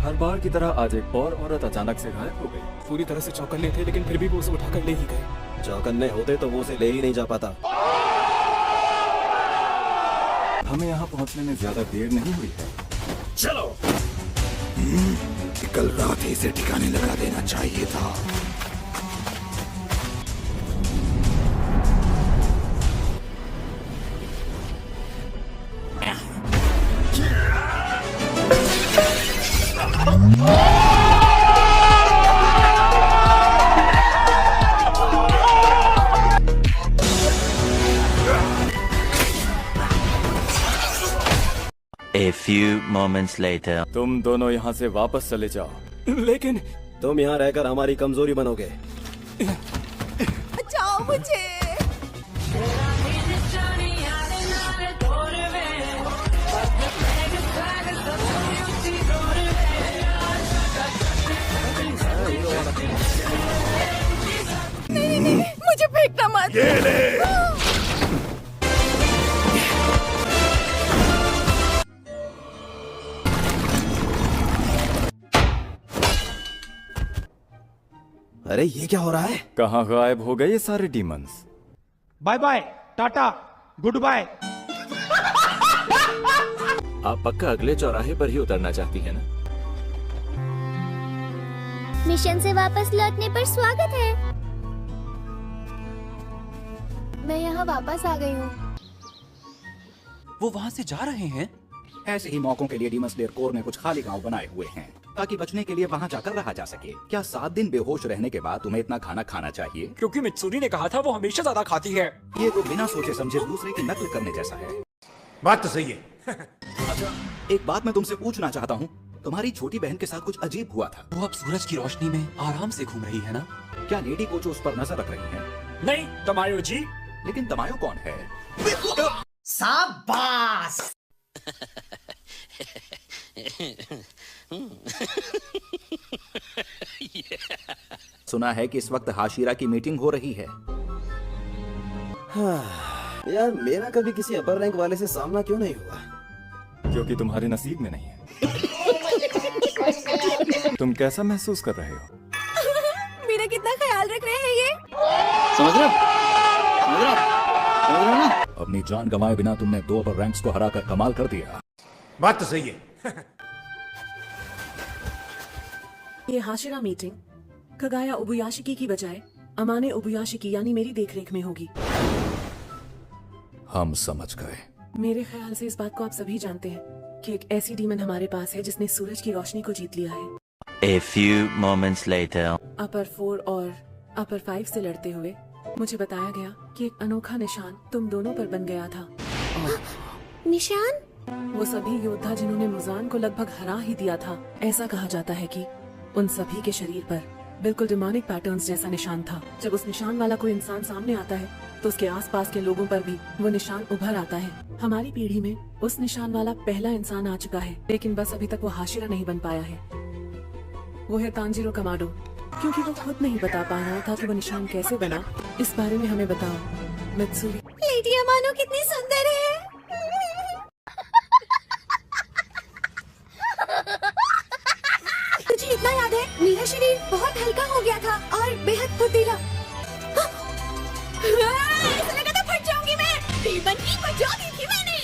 हर बार की तरह आज एक और औरत अचानक से गायब हो गई। पूरी तरह से चौकन्ने थे, लेकिन फिर भी वो उसे उठाकर ले ही गए। चौकन्ने होते तो वो उसे ले ही नहीं जा पाता। हमें यहाँ पहुँचने में ज्यादा देर नहीं हुई है। चलो। कल रात ही इसे ठिकाने लगा देना चाहिए था। A few moments later. तुम दोनों यहाँ से वापस चले जाओ। लेकिन तुम यहाँ रहकर हमारी कमजोरी बनोगे। बचाओ मुझे। नहीं, मुझे फेंकना मत। ये ले। अरे ये क्या हो रहा है? कहाँ गायब हो गए ये सारे डीमंस? Bye bye, tata, goodbye. आप पक्का अगले चौराहे पर ही उतरना चाहती है ना? मिशन से वापस लौटने पर स्वागत है। मैं यहाँ वापस आ गई हूँ। वो वहाँ से जा रहे हैं। ऐसे ही मौकों के लिए डीमन स्लेयर कोर ने कुछ खाली गांव बनाए हुए हैं ताकि बचने के लिए वहाँ जाकर रहा जा सके। क्या 7 दिन बेहोश रहने के बाद तुम्हें इतना खाना खाना चाहिए? क्योंकि मित्सुरी ने कहा था वो हमेशा ज्यादा खाती है। ये तो बिना सोचे समझे दूसरे की नकल करने जैसा है। बात तो सही है। अच्छा, एक बात मैं तुमसे पूछना चाहता हूँ, तुम्हारी छोटी बहन के साथ कुछ अजीब हुआ था। वो अब सूरज की रोशनी में आराम से घूम रही है ना? क्या लेडी कोचो उस पर नजर रख रही है? नहीं, तमायो जी। लेकिन तमायो कौन है? शाबाश। सुना है कि इस वक्त हाशिरा की मीटिंग हो रही है। यार मेरा कभी किसी अपर रैंक वाले से सामना क्यों नहीं हुआ? क्योंकि तुम्हारे नसीब में नहीं है। तुम कैसा महसूस कर रहे हो? मेरा कितना ख्याल रख रहे हैं ये। समझ रहे ना? अपनी जान गंवाए बिना तुमने 2 अपर रैंक्स को हराकर कमाल कर दिया। बात तो सही है। ये हाशिरा मीटिंग कगाया उबुयाशिकी की बजाय अमाने उबुयाशिकी यानी मेरी देखरेख में होगी। हम समझ गए। मेरे ख्याल से इस बात को आप सभी जानते हैं कि एक ऐसी डीमन हमारे पास है जिसने सूरज की रोशनी को जीत लिया है। A few moments later. अपर 4 और अपर 5 से लड़ते हुए मुझे बताया गया कि एक अनोखा निशान तुम दोनों पर बन गया था। निशान? वो सभी योद्धा जिन्होंने मुजान को लगभग हरा ही दिया था, ऐसा कहा जाता है कि उन सभी के शरीर पर बिल्कुल डिमोनिक पैटर्न्स जैसा निशान था। जब उस निशान वाला कोई इंसान सामने आता है तो उसके आसपास के लोगों पर भी वो निशान उभर आता है। हमारी पीढ़ी में उस निशान वाला पहला इंसान आ चुका है, लेकिन बस अभी तक वो हाशिरा नहीं बन पाया है। वो है तांजिरो कमाडो। क्योंकि वो खुद नहीं बता पा रहा था कि वो निशान कैसे बना, इस बारे में हमें बताओ मित्सुरी। लेडी अमानो कितनी सुंदर है। मुझे इतना याद है, मेरा शरीर बहुत हल्का हो गया था और बेहद फुर्तीला। ऐसा लगा था फट जाऊंगी मैं। डीमन की बचाती थी मैंने।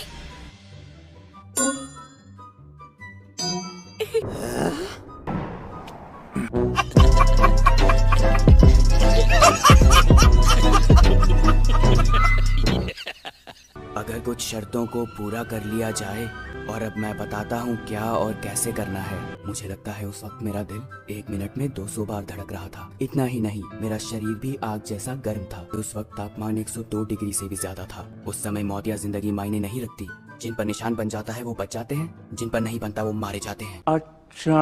अगर कुछ शर्तों को पूरा कर लिया जाए, और अब मैं बताता हूँ क्या और कैसे करना है। मुझे लगता है उस वक्त मेरा दिल 1 मिनट में 200 बार धड़क रहा था। इतना ही नहीं, मेरा शरीर भी आग जैसा गर्म था। उस वक्त तापमान 102 डिग्री से भी ज्यादा था। उस समय मौत या जिंदगी मायने नहीं रखती। जिन पर निशान बन जाता है वो बच जाते हैं, जिन पर नहीं बनता वो मारे जाते हैं। अच्छा।